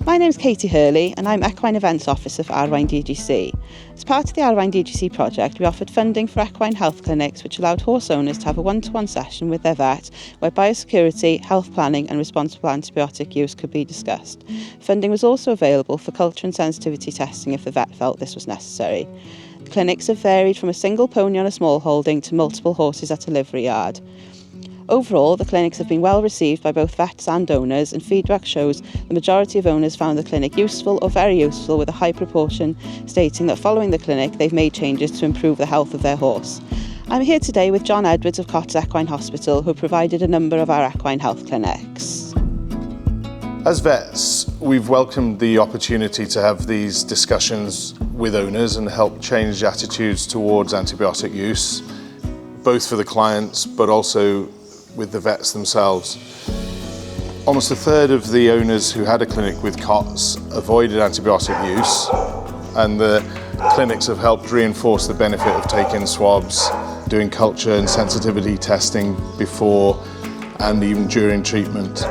My name is Katy Hurley and I'm Equine Events Officer for Arwain DGC. As part of the Arwain DGC project, we offered funding for Equine Health Clinics, which allowed horse owners to have a one-to-one session with their vet where biosecurity, health planning and responsible antibiotic use could be discussed. Funding was also available for culture and sensitivity testing if the vet felt this was necessary. The clinics have varied from a single pony on a small holding to multiple horses at a livery yard. Overall, the clinics have been well received by both vets and owners, and feedback shows the majority of owners found the clinic useful or very useful, with a high proportion stating that following the clinic they've made changes to improve the health of their horse. I'm here today with John Edwards of Cotts Equine Hospital, who provided a number of our equine health clinics. As vets, we've welcomed the opportunity to have these discussions with owners and help change attitudes towards antibiotic use, both for the clients but also with the vets themselves. Almost a third of the owners who had a clinic with Cotts avoided antibiotic use, and the clinics have helped reinforce the benefit of taking swabs, doing culture and sensitivity testing before and even during treatment.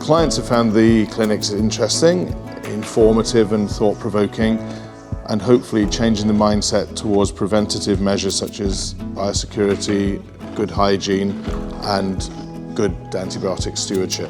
Clients have found the clinics interesting, informative and thought-provoking, and hopefully changing the mindset towards preventative measures such as biosecurity, good hygiene and good antibiotic stewardship.